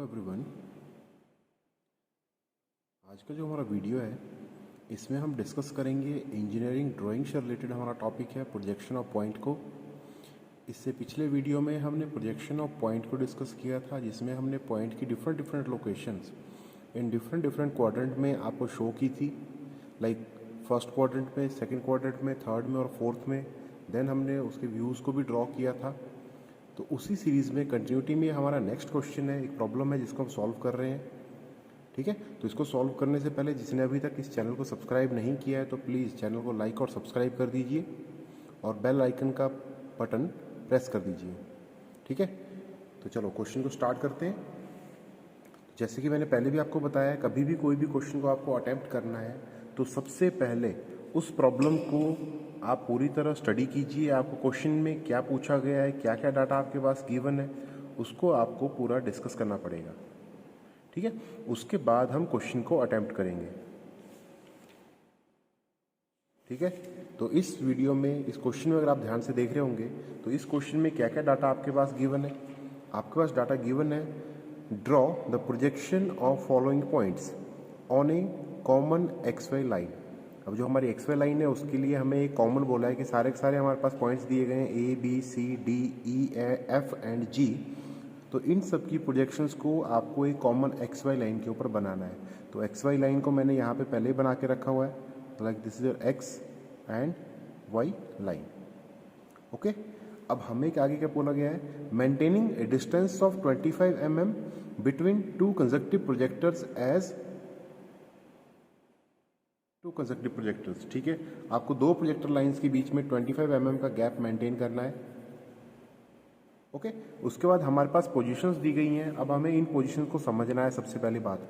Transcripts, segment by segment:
Everyone, आज का जो हमारा वीडियो है इसमें हम डिस्कस करेंगे इंजीनियरिंग ड्राइंग से रिलेटेड। हमारा टॉपिक है प्रोजेक्शन ऑफ पॉइंट को। इससे पिछले वीडियो में हमने प्रोजेक्शन ऑफ पॉइंट को डिस्कस किया था, जिसमें हमने पॉइंट की different locations in different quadrant में आपको शो की थी, लाइक फर्स्ट क्वाड्रेंट में, सेकंड क्वाड्रेंट में, थर्ड में और फोर्थ में। देन हमने उसके व्यूज़ को भी ड्रॉ किया था। तो उसी सीरीज़ में कंटिन्यूटी में हमारा नेक्स्ट क्वेश्चन है, एक प्रॉब्लम है जिसको हम सॉल्व कर रहे हैं। ठीक है, तो इसको सॉल्व करने से पहले जिसने अभी तक इस चैनल को सब्सक्राइब नहीं किया है तो प्लीज़ चैनल को लाइक और सब्सक्राइब कर दीजिए और बेल आइकन का बटन प्रेस कर दीजिए। ठीक है, तो चलो क्वेश्चन को स्टार्ट करते हैं। जैसे कि मैंने पहले भी आपको बताया है, कभी भी कोई भी क्वेश्चन को आपको अटेम्प्ट करना है तो सबसे पहले उस प्रॉब्लम को आप पूरी तरह स्टडी कीजिए। आपको क्वेश्चन में क्या पूछा गया है, क्या क्या डाटा आपके पास गिवन है, उसको आपको पूरा डिस्कस करना पड़ेगा। ठीक है, उसके बाद हम क्वेश्चन को अटेम्प्ट करेंगे। ठीक है, तो इस वीडियो में, इस क्वेश्चन में अगर आप ध्यान से देख रहे होंगे तो इस क्वेश्चन में क्या क्या डाटा आपके पास गिवन है। आपके पास डाटा गिवन है, draw the projection of following points on a common X Y line. अब जो हमारी एक्स वाई लाइन है उसके लिए हमें एक कॉमन बोला है कि सारे के सारे हमारे पास पॉइंट्स दिए गए हैं, A B C D E F and G. तो इन सब की प्रोजेक्शंस को आपको एक कॉमन एक्स वाई लाइन के ऊपर बनाना है। तो एक्स वाई लाइन को मैंने यहाँ पे पहले ही बना के रखा हुआ है, like this is your X and Y line. Okay, अब हमें क्या आगे क्या बोला गया है, maintaining a distance of 25 mm between two consecutive projectors as two consecutive projectors. ठीक है, आपको दो प्रोजेक्टर लाइंस के बीच में 25 mm का गैप मेंटेन करना है। ओके, उसके बाद हमारे पास पोजीशंस दी गई हैं। अब हमें इन पोजीशंस को समझना है। सबसे पहली बात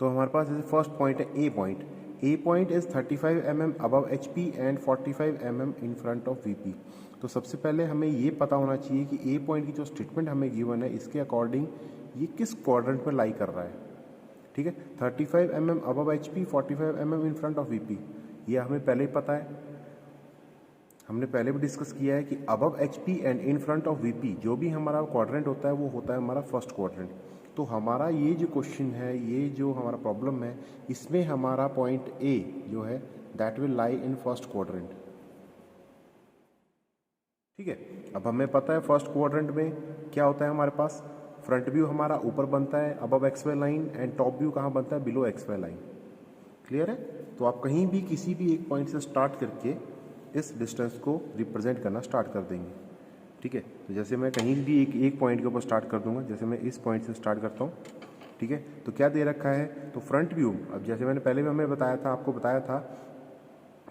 तो हमारे पास जैसे फर्स्ट पॉइंट है A point. A point is 35 mm above H P and 45 mm in front of V P. तो सबसे पहले हमें ये पता होना चाहिए कि ए पॉइंट की जो स्टेटमेंट हमें गिवन है इसके अकॉर्डिंग ये किस क्वाड्रेंट में लाई कर रहा है। ठीक है, 35 mm above H P, 45 mm in front of V P, ये हमें पहले ही पता है। हमने पहले भी डिस्कस किया है कि above H P and in front of V P जो भी हमारा क्वाड्रेंट होता है वो होता है हमारा फर्स्ट क्वाड्रेंट। तो हमारा ये जो क्वेश्चन है, ये जो हमारा प्रॉब्लम है, इसमें हमारा पॉइंट ए जो है that will lie in first quadrant. ठीक है, अब हमें पता है फर्स्ट क्वाड्रेंट में क्या होता है, हमारे पास फ्रंट व्यू हमारा ऊपर बनता है above X Y line and top view कहाँ बनता है, below X Y line. Clear है, तो आप कहीं भी किसी भी एक पॉइंट से स्टार्ट करके इस डिस्टेंस को रिप्रेजेंट करना स्टार्ट कर देंगे। ठीक है, तो जैसे मैं कहीं भी एक पॉइंट के ऊपर स्टार्ट कर दूंगा, जैसे मैं इस पॉइंट से स्टार्ट करता हूँ। ठीक है, तो क्या दे रखा है, तो फ्रंट व्यू, अब जैसे मैंने पहले भी हमें बताया था, आपको बताया था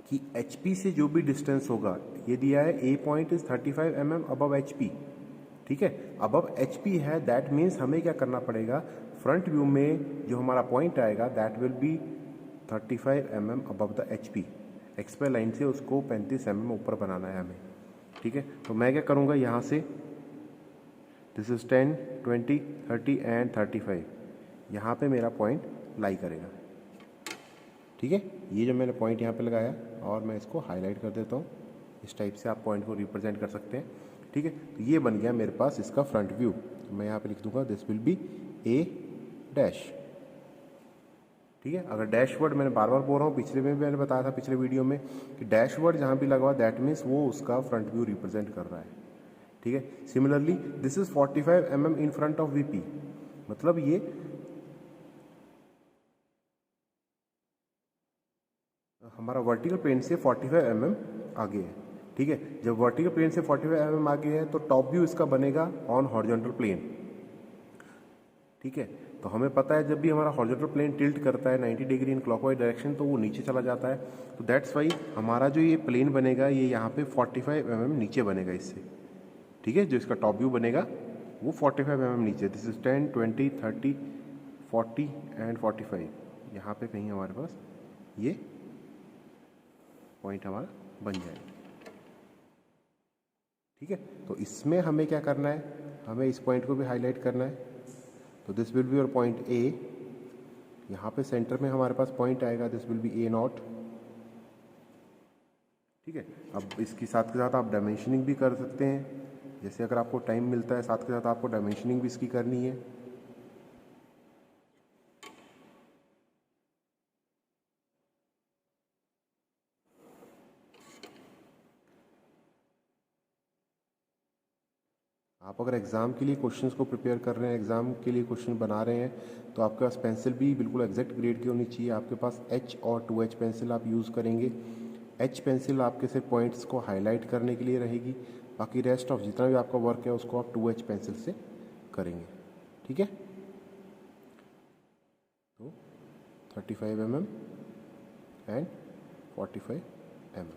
कि एच पी से जो भी डिस्टेंस होगा, ये दिया है A point is 35 mm above H P. ठीक है, अबव एच पी है, दैट मीन्स हमें क्या करना पड़ेगा, फ्रंट व्यू में जो हमारा पॉइंट आएगा that will be 35 mm above the H P. X Y line से उसको 35 mm ऊपर बनाना है हमें। ठीक है, तो मैं क्या करूँगा, यहाँ से दिस इज 10, 20, 30 एंड 35, यहाँ पे मेरा पॉइंट लाई करेगा। ठीक है, ये जो मैंने पॉइंट यहाँ पे लगाया और मैं इसको हाईलाइट कर देता हूँ। इस टाइप से आप पॉइंट को रिप्रेजेंट कर सकते हैं। ठीक है, तो ये बन गया मेरे पास इसका फ्रंट व्यू। तो मैं यहाँ पे लिख दूंगा this will be A dash. ठीक है, अगर डैश वर्ड मैंने बार बार बोल रहा हूँ, पिछले में भी मैंने बताया था पिछले वीडियो में कि डैश वर्ड जहाँ भी लगा हुआ दैट मीन्स वो उसका फ्रंट व्यू रिप्रेजेंट कर रहा है। ठीक है, similarly this is 45 mm in front of VP, मतलब ये हमारा वर्टिकल प्लेन से 45 mm आगे है। ठीक है, जब वर्टिकल प्लेन से 45 mm आगे है तो टॉप व्यू इसका बनेगा ऑन हॉरिजॉन्टल प्लेन। ठीक है, तो हमें पता है जब भी हमारा हॉरिजॉन्टल प्लेन टिल्ट करता है 90 डिग्री इन क्लॉकवाइज डायरेक्शन तो वो नीचे चला जाता है। तो दैट्स वाई हमारा जो ये प्लेन बनेगा ये यहाँ पे 45 mm नीचे बनेगा इससे। ठीक है, जो इसका टॉप व्यू बनेगा वो 45 mm नीचे। दिस इज 10, 20, 30, 40 एंड 45, यहाँ पे कहीं हमारे पास ये पॉइंट हमारा बन जाएगा। ठीक है, तो इसमें हमें क्या करना है, हमें इस पॉइंट को भी हाईलाइट करना है। तो this will be your point A, यहाँ पे सेंटर में हमारे पास पॉइंट आएगा, this will be A not. ठीक है, अब इसके साथ के साथ आप डायमेंशनिंग भी कर सकते हैं। जैसे अगर आपको टाइम मिलता है साथ के साथ आपको डायमेंशनिंग भी इसकी करनी है। आप अगर एग्ज़ाम के लिए क्वेश्चंस को प्रिपेयर कर रहे हैं, एग्ज़ाम के लिए क्वेश्चन बना रहे हैं, तो आपके पास पेंसिल भी बिल्कुल एग्जैक्ट ग्रेड की होनी चाहिए। आपके पास H और 2H पेंसिल आप यूज़ करेंगे। H पेंसिल आपके सिर्फ पॉइंट्स को हाईलाइट करने के लिए रहेगी, बाकी रेस्ट ऑफ जितना भी आपका वर्क है उसको आप 2H पेंसिल से करेंगे। ठीक है, तो 35 mm एंड 45 mm।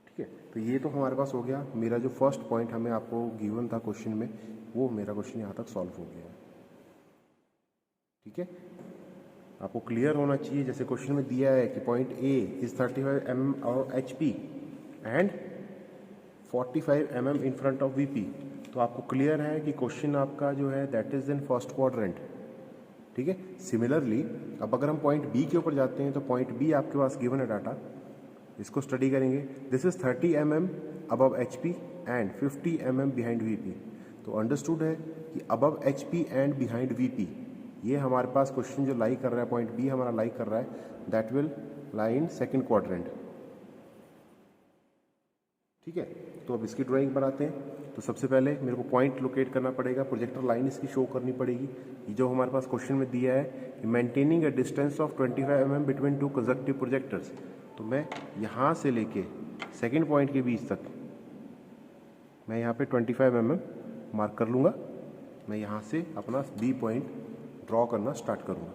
ठीक है, तो ये तो हमारे पास हो गया। मेरा जो फर्स्ट पॉइंट हमें आपको गिवन था क्वेश्चन में, वो मेरा क्वेश्चन यहाँ तक सॉल्व हो गया है। ठीक है, आपको क्लियर होना चाहिए। जैसे क्वेश्चन में दिया है कि पॉइंट ए इज 35 mm और HP and 45 mm in front of VP, तो आपको क्लियर है कि क्वेश्चन आपका जो है that is in first quadrant. ठीक है, सिमिलरली अब अगर हम पॉइंट बी के ऊपर जाते हैं, तो पॉइंट बी आपके पास गिवन है डाटा, इसको स्टडी करेंगे। This is 30 mm above HP and 50 mm behind VP। तो अंडरस्टूड है कि above HP and behind VP ये हमारे पास क्वेश्चन जो लाई कर रहा है, पॉइंट बी हमारा लाई कर रहा है, that will lie in second quadrant. ठीक है, तो अब इसकी ड्राइंग बनाते हैं। तो सबसे पहले मेरे को पॉइंट लोकेट करना पड़ेगा, प्रोजेक्टर लाइन इसकी शो करनी पड़ेगी। ये जो हमारे पास क्वेश्चन में दिया है कि maintaining a distance of 25 mm between to conjunctive projectors, तो मैं यहाँ से लेके सेकेंड पॉइंट के बीच तक मैं यहाँ पे 25 mm मार्क कर लूँगा। मैं यहाँ से अपना बी पॉइंट ड्रॉ करना स्टार्ट करूँगा।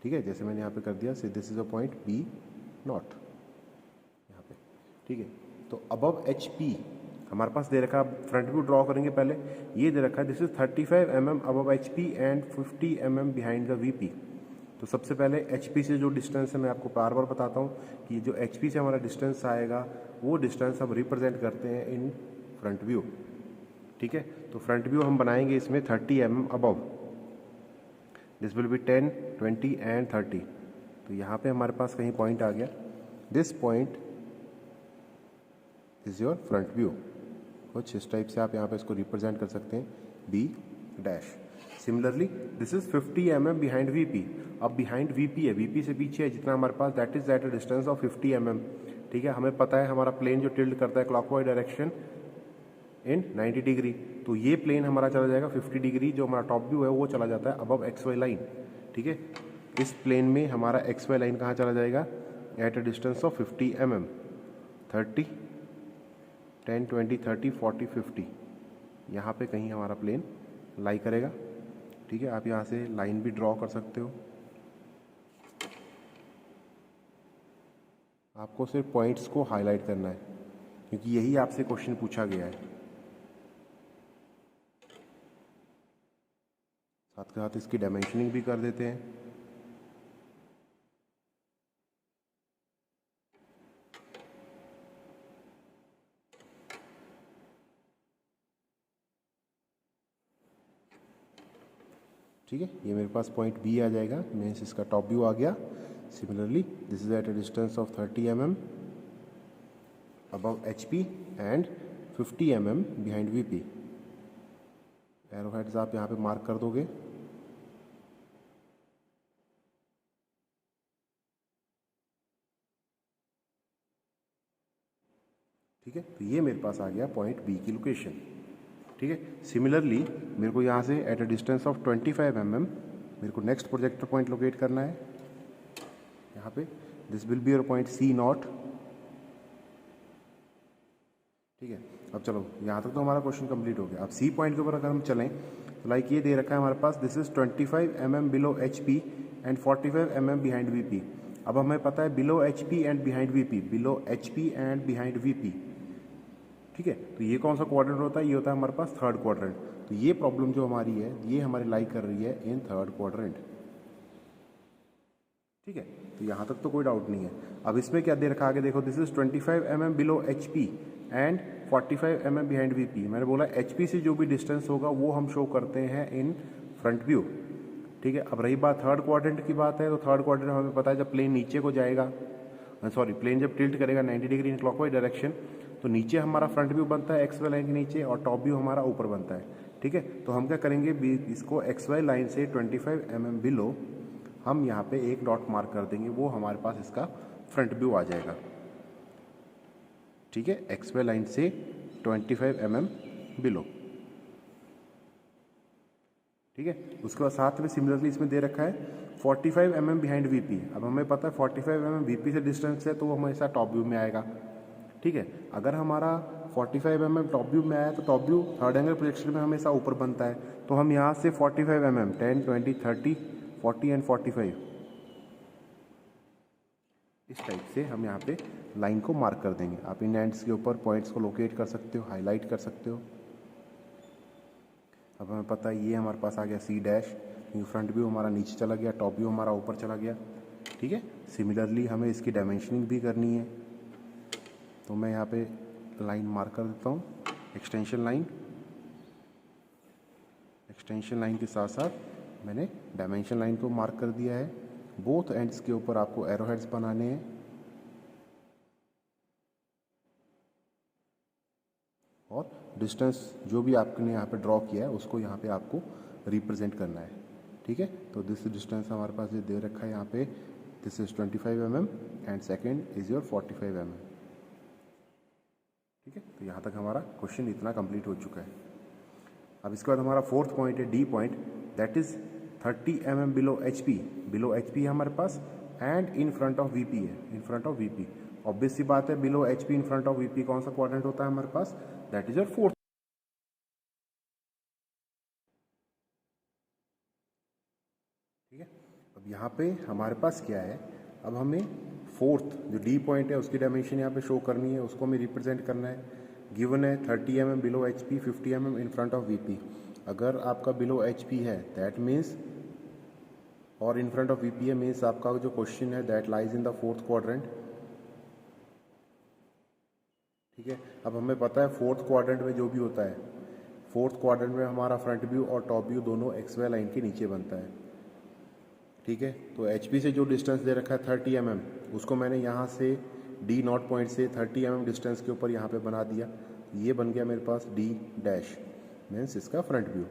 ठीक है, जैसे मैंने यहाँ पे कर दिया, से this is a point B not यहाँ पे। ठीक है, तो अबव HP हमारे पास दे रखा है, फ्रंट व्यू ड्रॉ करेंगे पहले। ये दे रखा है this is 35 mm above HP and 50 mm behind the VP। तो सबसे पहले HP से जो डिस्टेंस है, मैं आपको बार बार बताता हूँ कि जो HP से हमारा डिस्टेंस आएगा, वो डिस्टेंस हम रिप्रेजेंट करते हैं इन फ्रंट व्यू। ठीक है, तो फ्रंट व्यू हम बनाएंगे इसमें 30 mm above, this will be 10, 20 and 30। तो यहाँ पे हमारे पास कहीं पॉइंट आ गया, this point is your front view. कुछ इस टाइप से आप यहाँ पे इसको रिप्रेजेंट कर सकते हैं, B dash. Similarly this is 50 mm behind VP। अब बिहाइंड VP है, VP से पीछे है जितना हमारे पास, that is at a distance of 50 mm। ठीक है, हमें पता है हमारा प्लेन जो टिल्ट करता है क्लॉकवाइज डायरेक्शन इन 90 डिग्री, तो ये प्लेन हमारा चला जाएगा 50 डिग्री। जो हमारा टॉप व्यू है वो चला जाता है अबव XY लाइन। ठीक है, इस प्लेन में हमारा XY लाइन कहाँ चला जाएगा, eight a distance of 50 mm। 30, 10, 20, 30, 40, 50 यहाँ पे कहीं हमारा प्लेन लाई करेगा। ठीक है, आप यहाँ से लाइन भी ड्रॉ कर सकते हो। आपको सिर्फ पॉइंट्स को हाईलाइट करना है, क्योंकि यही आपसे क्वेश्चन पूछा गया है। साथ के साथ इसकी डायमेंशनिंग भी कर देते हैं। ठीक है, ये मेरे पास पॉइंट बी आ जाएगा, मीन्स इसका टॉप व्यू आ गया। Similarly this is at a distance of 30 mm above HP and 50 mm behind VP। Arrow heads आप यहाँ पे मार्क कर दोगे। ठीक है, तो ये मेरे पास आ गया पॉइंट बी की लोकेशन। ठीक है, सिमिलरली मेरे को यहाँ से eight a distance of 25 mm मेरे को नेक्स्ट प्रोजेक्टर पॉइंट लोकेट करना है। यहाँ पे this will be your point C not. ठीक है, अब चलो यहाँ तक तो हमारा क्वेश्चन कंप्लीट हो गया। अब C पॉइंट के ऊपर अगर हम चलें, तो लाइक ये दे रखा है हमारे पास, this is 25 mm below HP and 45 mm behind VP। अब हमें पता है below HP and behind VP, below HP and behind VP। ठीक है, तो ये कौन सा क्वाड्रेंट होता है, ये होता है हमारे पास थर्ड क्वाड्रेंट। तो ये प्रॉब्लम जो हमारी है, ये हमारी लाई कर रही है इन थर्ड क्वाड्रेंट। ठीक है, तो यहाँ तक तो कोई डाउट नहीं है। अब इसमें क्या दे रखा आगे देखो, this is 25 mm below HP and 45 mm behind VP। मैंने बोला HP से जो भी डिस्टेंस होगा वो हम शो करते हैं इन फ्रंट व्यू। ठीक है, अब रही बात थर्ड क्वाड्रेंट की बात है, तो थर्ड क्वाड्रेंट हमें पता है जब प्लेन नीचे को जाएगा, सॉरी प्लेन जब टिल्ट करेगा 90 डिग्री इन क्लॉकवाइज डायरेक्शन, तो नीचे हमारा फ्रंट व्यू बनता है XY लाइन के नीचे, और टॉप व्यू हमारा ऊपर बनता है। ठीक है, तो हम क्या करेंगे, इसको XY लाइन से 25 mm बिलो हम यहाँ पे एक डॉट मार्क कर देंगे, वो हमारे पास इसका फ्रंट व्यू आ जाएगा। ठीक है, XY लाइन से 25 mm बिलो। ठीक है। उसके बाद साथ में सिमिलरली इसमें दे रखा है 45 mm बिहाइंड वीपी। अब हमें पता है 45 mm वीपी से डिस्टेंस है तो वो हमेशा टॉप व्यू में आएगा। ठीक है, अगर हमारा 45 mm टॉप व्यू में आया तो top view third angle projection में हमेशा ऊपर बनता है। तो हम यहाँ से 45 mm 10, 20, 30, 40 एंड 45 इस टाइप से हम यहाँ पे लाइन को मार्क कर देंगे। आप इन एंड्स के ऊपर पॉइंट्स को लोकेट कर सकते हो, हाईलाइट कर सकते हो। अब हमें पता है ये हमारे पास आ गया सी डैश, क्योंकि फ्रंट व्यू हमारा नीचे चला गया, टॉप व्यू हमारा ऊपर चला गया। ठीक है, सिमिलरली हमें इसकी डायमेंशनिंग भी करनी है, तो मैं यहाँ पे लाइन मार्क कर देता हूँ, एक्सटेंशन लाइन। एक्सटेंशन लाइन के साथ साथ मैंने डायमेंशन लाइन को मार्क कर दिया है। बोथ एंड्स के ऊपर आपको एरो हेड्स बनाने हैं और डिस्टेंस जो भी आपने यहाँ पे ड्रॉ किया है उसको यहाँ पे आपको रिप्रेजेंट करना है। ठीक है, तो दिस डिस्टेंस हमारे पास ये दे रखा है यहाँ पे, this is 25 mm and second is your 45 mm। ठीक है, तो यहाँ तक हमारा क्वेश्चन इतना कंप्लीट हो चुका है। अब इसके बाद हमारा फोर्थ पॉइंट है D point, that is 30 mm below HP। Below HP है हमारे पास and in front of VP है, in front of VP। Obvious सी बात है, below HP in front of VP कौन सा क्वाड्रेंट होता है हमारे पास, दैट इज योर फोर्थ। ठीक है, अब यहाँ पे हमारे पास क्या है, अब हमें फोर्थ जो डी पॉइंट है उसकी डायमेंशन यहाँ पे शो करनी है, उसको हमें रिप्रेजेंट करना है। गिवन है 30 mm below HP, 50 mm in front of VP। अगर आपका बिलो HP है दैट मीन्स और इन फ्रंट ऑफ VP है मीन्स आपका जो क्वेश्चन है that lies in the fourth quadrant. ठीक है, अब हमें पता है फोर्थ क्वाड्रेंट में जो भी होता है, फोर्थ क्वाड्रेंट में हमारा फ्रंट व्यू और टॉप व्यू दोनों XY लाइन के नीचे बनता है। ठीक है, तो HP से जो डिस्टेंस दे रखा है 30 mm, उसको मैंने यहाँ से D नॉट पॉइंट से 30 mm डिस्टेंस के ऊपर यहाँ पे बना दिया। ये बन गया मेरे पास D डैश, मीन्स इसका फ्रंट व्यू।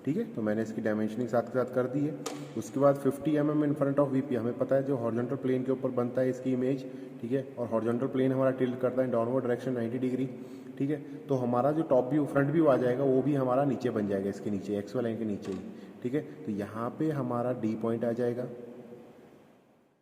ठीक है, तो मैंने इसकी डायमेंशनिंग साथ के साथ कर दी है। उसके बाद 50 mm in front of VP, हमें पता है जो हॉरिजॉन्टल प्लेन के ऊपर बनता है इसकी इमेज। ठीक है, और हॉरिजॉन्टल प्लेन हमारा टिल्ट करता है डाउनवर्ड डायरेक्शन 90 डिग्री। ठीक है, तो हमारा जो टॉप व्यू फ्रंट व्यू आ जाएगा वो भी हमारा नीचे बन जाएगा, इसके नीचे XY लाइन के नीचे ही। ठीक है, तो यहाँ पे हमारा D पॉइंट आ जाएगा।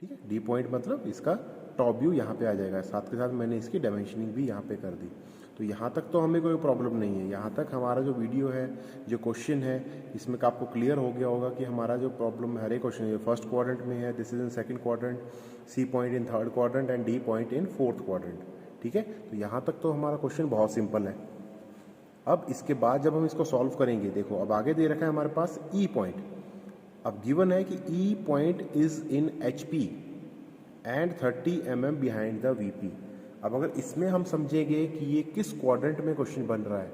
ठीक है, D पॉइंट मतलब इसका टॉप व्यू यहाँ पे आ जाएगा, साथ के साथ मैंने इसकी डायमेंशनिंग भी यहाँ पे कर दी। तो यहाँ तक तो हमें कोई प्रॉब्लम नहीं है। यहाँ तक हमारा जो वीडियो है, जो क्वेश्चन है, इसमें का आपको क्लियर हो गया होगा कि हमारा जो प्रॉब्लम हर एक क्वेश्चन है, फर्स्ट क्वाड्रेंट में है, this is in second quadrant, C point in third quadrant and D point in fourth quadrant. ठीक है, तो यहाँ तक तो हमारा क्वेश्चन बहुत सिंपल है। अब इसके बाद जब हम इसको सॉल्व करेंगे, देखो अब आगे दे रखा है हमारे पास ई पॉइंट। अब गिवन है कि ई point is in HP and 30 mm behind the VP। अब अगर इसमें हम समझेंगे कि ये किस क्वाड्रेंट में क्वेश्चन बन रहा है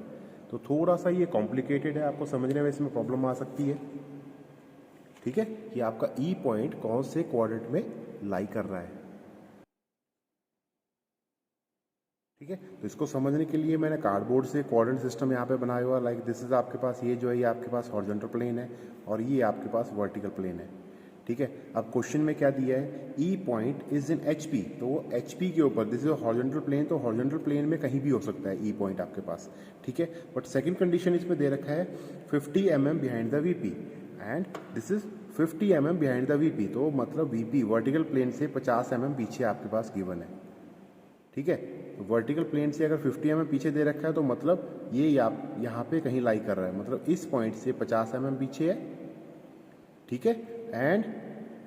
तो थोड़ा सा ये कॉम्प्लिकेटेड है, आपको समझने में इसमें प्रॉब्लम आ सकती है। ठीक है, कि आपका ई पॉइंट कौन से क्वाड्रेंट में लाई कर रहा है। ठीक है, तो इसको समझने के लिए मैंने कार्डबोर्ड से क्वाड्रेंट सिस्टम यहाँ पे बनाया हुआ, लाइक दिस इज आपके पास ये जो है ये आपके पास हॉरिजॉन्टल प्लेन है और ये आपके पास वर्टिकल प्लेन है। ठीक है, अब क्वेश्चन में क्या दिया है, ई पॉइंट इज इन HP, तो वो HP के ऊपर, दिस इज हॉरिजॉन्टल प्लेन, तो हॉरिजॉन्टल प्लेन में कहीं भी हो सकता है ई पॉइंट आपके पास। ठीक है, बट सेकंड कंडीशन इसमें दे रखा है 50 mm behind the VP and this is 50 mm behind the VP, तो मतलब VP वर्टिकल प्लेन से 50 mm पीछे आपके पास गिवन है। ठीक है, तो वर्टिकल प्लेन से अगर 50 mm पीछे दे रखा है तो मतलब ये यहाँ पे कहीं लाई कर रहा है, मतलब इस पॉइंट से 50 mm पीछे है। ठीक है, एंड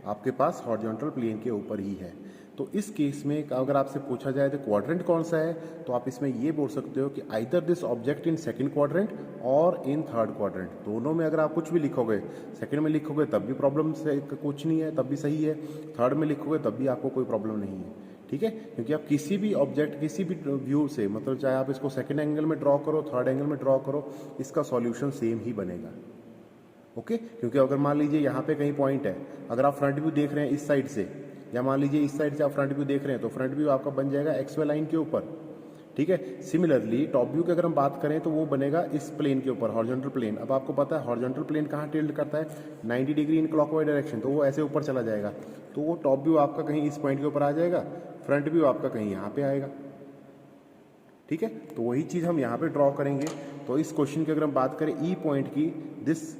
आपके पास हॉरिजॉन्टल प्लेन के ऊपर ही है। तो इस केस में अगर आपसे पूछा जाए तो क्वाड्रेंट कौन सा है, तो आप इसमें ये बोल सकते हो कि either this object in second quadrant और इन थर्ड क्वाड्रेंट। दोनों में अगर आप कुछ भी लिखोगे, सेकंड में लिखोगे तब भी प्रॉब्लम से कुछ नहीं है, तब भी सही है। थर्ड में लिखोगे तब भी आपको कोई प्रॉब्लम नहीं है। ठीक है, क्योंकि आप किसी भी ऑब्जेक्ट किसी भी व्यू से, मतलब चाहे आप इसको सेकंड एंगल में ड्रॉ करो, थर्ड एंगल में ड्रॉ करो, इसका सॉल्यूशन सेम ही बनेगा। ओके, क्योंकि अगर मान लीजिए यहाँ पे कहीं पॉइंट है, अगर आप फ्रंट व्यू देख रहे हैं इस साइड से, या मान लीजिए इस साइड से आप फ्रंट व्यू देख रहे हैं, तो फ्रंट व्यू आपका बन जाएगा XY लाइन के ऊपर। ठीक है, सिमिलरली टॉप व्यू की अगर हम बात करें तो वो बनेगा इस प्लेन के ऊपर, हॉरिजॉन्टल प्लेन। अब आपको पता है हॉरिजॉन्टल प्लेन कहाँ टिल्ट करता है, 90 डिग्री इन क्लॉकवाइज डायरेक्शन, तो वो ऐसे ऊपर चला जाएगा, तो वो टॉप व्यू आपका कहीं इस पॉइंट के ऊपर आ जाएगा, फ्रंट व्यू आपका कहीं यहाँ पे आएगा। ठीक है, तो वही चीज हम यहाँ पे ड्रॉ करेंगे। तो इस क्वेश्चन की अगर हम बात करें ई पॉइंट की, this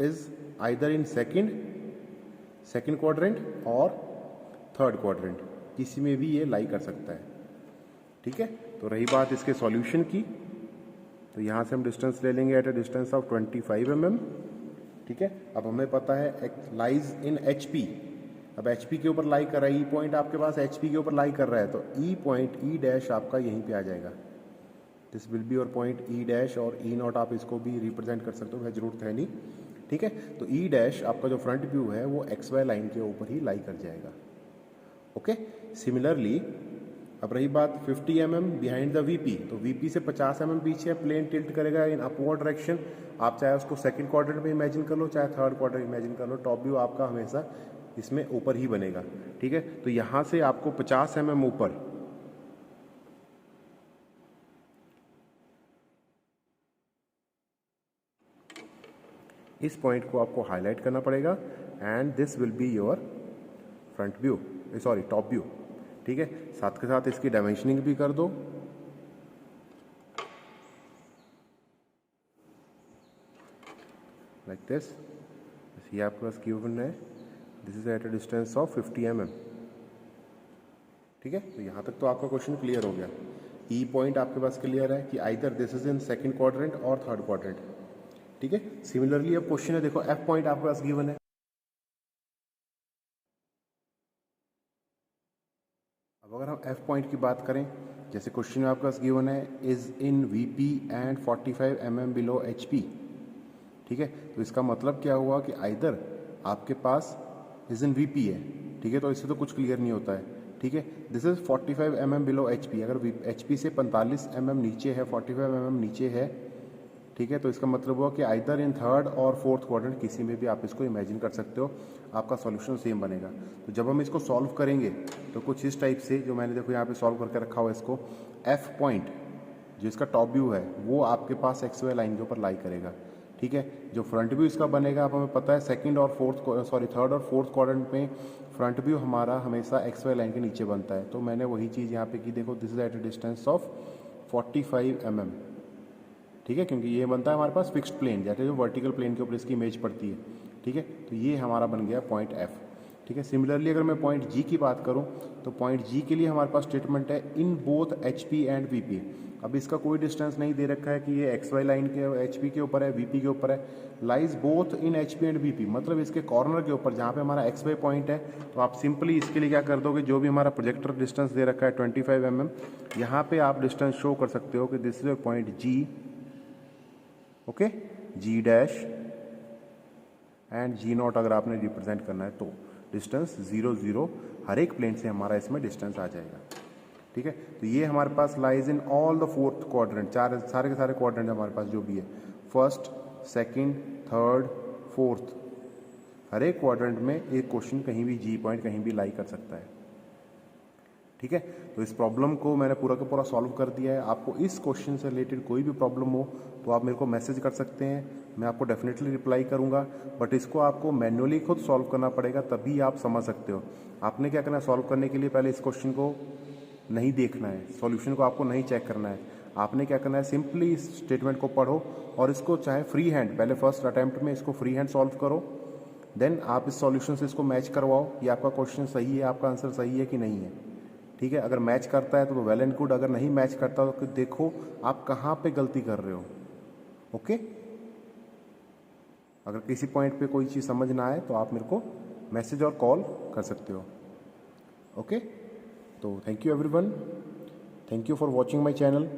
is either in second quadrant और थर्ड क्वाड्रेंट, किसी में भी ये लाई कर सकता है। ठीक है, तो रही बात इसके सॉल्यूशन की, तो यहाँ से हम डिस्टेंस ले लेंगे eight a distance of 25 mm। ठीक है, अब हमें पता है लाइज इन एच पी। अब एच पी के ऊपर लाई कर रहा है, ई पॉइंट आपके पास एच पी के ऊपर लाई कर रहा है, तो ई पॉइंट ई डैश आपका यहीं पे आ जाएगा। This will be your point E dash, और ई नॉट आप इसको भी रिप्रेजेंट कर सकते हो, वह जरूरत है नहीं। ठीक है, तो ई डैश आपका जो फ्रंट व्यू है वो एक्स वाई लाइन के ऊपर ही लाई कर जाएगा। ओके, सिमिलरली अब रही बात 50 mm बिहाइंड द वीपी, तो वीपी से 50 mm पीछे प्लेन टिल्ट करेगा इन अपवर्ड डायरेक्शन। आप चाहे उसको सेकंड क्वाड्रेंट में इमेजिन कर लो, चाहे थर्ड क्वाड्रेंट इमेजिन कर लो, टॉप व्यू आपका हमेशा इसमें ऊपर ही बनेगा। ठीक है, तो यहां से आपको 50 mm ऊपर इस पॉइंट को आपको हाईलाइट करना पड़ेगा, and this will be your front view, sorry top view. ठीक है, साथ के साथ इसकी डायमेंशनिंग भी कर दो। लाइक दिस, ये आपके पास गिवन है, this is at a distance of 50 mm। ठीक है, तो यहां तक तो आपका क्वेश्चन क्लियर हो गया। ई पॉइंट आपके पास क्लियर है कि either this is in second quadrant और थर्ड क्वाड्रेंट। ठीक है, सिमिलरली अब क्वेश्चन है, देखो एफ पॉइंट आपके पास गिवन है। अब अगर हम एफ पॉइंट की बात करें, जैसे क्वेश्चन में आपके पास गिवन है is in VP and 45 mm below HP. ठीक है, तो इसका मतलब क्या हुआ कि आइदर आपके पास इज इन वीपी है। ठीक है, तो इससे तो कुछ क्लियर नहीं होता है। ठीक है, this is 45 mm below HP, अगर एचपी से 45 mm नीचे है, 45 mm नीचे है। ठीक है, तो इसका मतलब हुआ कि आइदर इन थर्ड और फोर्थ क्वाड्रेंट, किसी में भी आप इसको इमेजिन कर सकते हो, आपका सॉल्यूशन सेम बनेगा। तो जब हम इसको सॉल्व करेंगे तो कुछ इस टाइप से, जो मैंने देखो यहाँ पे सॉल्व करके रखा हुआ है इसको, एफ पॉइंट जो इसका टॉप व्यू है वो आपके पास एक्स वाई लाइन के ऊपर लाई करेगा। ठीक है, जो फ्रंट व्यू इसका बनेगा, अब हमें पता है थर्ड और फोर्थ क्वाड्रेंट में फ्रंट व्यू हमारा हमेशा एक्स वाई लाइन के नीचे बनता है। तो मैंने वही चीज़ यहाँ पे की, देखो this is at a distance of 45 mm। ठीक है, क्योंकि ये बनता है हमारे पास फिक्स्ड प्लेन, जैसे जो वर्टिकल प्लेन के ऊपर इसकी इमेज पड़ती है। ठीक है, तो ये हमारा बन गया पॉइंट एफ। ठीक है, सिमिलरली अगर मैं पॉइंट जी की बात करूं, तो पॉइंट जी के लिए हमारे पास स्टेटमेंट है in both H P and V P. अब इसका कोई डिस्टेंस नहीं दे रखा है कि ये एक्स वाई लाइन के एच पी के ऊपर है, वी पी के ऊपर है, lies both in H P and V P, मतलब इसके कॉर्नर के ऊपर जहाँ पे हमारा एक्स वाई पॉइंट है। तो आप सिंपली इसके लिए क्या कर दोगे, जो भी हमारा प्रोजेक्टर डिस्टेंस दे रखा है 25 mm, यहाँ पे आप डिस्टेंस शो कर सकते हो कि this is point G. Okay, G dash and G nought अगर आपने रिप्रेजेंट करना है तो डिस्टेंस 0 0 हर एक प्लेन से हमारा इसमें डिस्टेंस आ जाएगा। ठीक है, तो ये हमारे पास lies in all the fourth quadrant, सारे के सारे क्वाड्रेंट हमारे पास जो भी है, फर्स्ट, सेकंड, थर्ड, फोर्थ, हर एक क्वाड्रेंट में एक क्वेश्चन कहीं भी जी पॉइंट कहीं भी लाई कर सकता है। ठीक है, तो इस प्रॉब्लम को मैंने पूरा का पूरा सॉल्व कर दिया है। आपको इस क्वेश्चन से रिलेटेड कोई भी प्रॉब्लम हो तो आप मेरे को मैसेज कर सकते हैं, मैं आपको डेफिनेटली रिप्लाई करूंगा। बट इसको आपको मैन्युअली खुद सॉल्व करना पड़ेगा, तभी आप समझ सकते हो। आपने क्या करना है, सॉल्व करने के लिए पहले इस क्वेश्चन को नहीं देखना है, सॉल्यूशन को आपको नहीं चेक करना है। आपने क्या करना है, सिंपली इस स्टेटमेंट को पढ़ो और इसको चाहे फ्री हैंड, पहले फर्स्ट अटेम्प्ट में इसको फ्री हैंड सॉल्व करो, देन आप इस सॉल्यूशन से इसको मैच करवाओ कि आपका क्वेश्चन सही है, आपका आंसर सही है कि नहीं है। ठीक है, अगर मैच करता है तो वेल एंड गुड, अगर नहीं मैच करता तो देखो आप कहाँ पे गलती कर रहे हो। ओके, अगर किसी पॉइंट पे कोई चीज़ समझ ना आए तो आप मेरे को मैसेज और कॉल कर सकते हो। ओके, तो thank you everyone, thank you for watching my channel.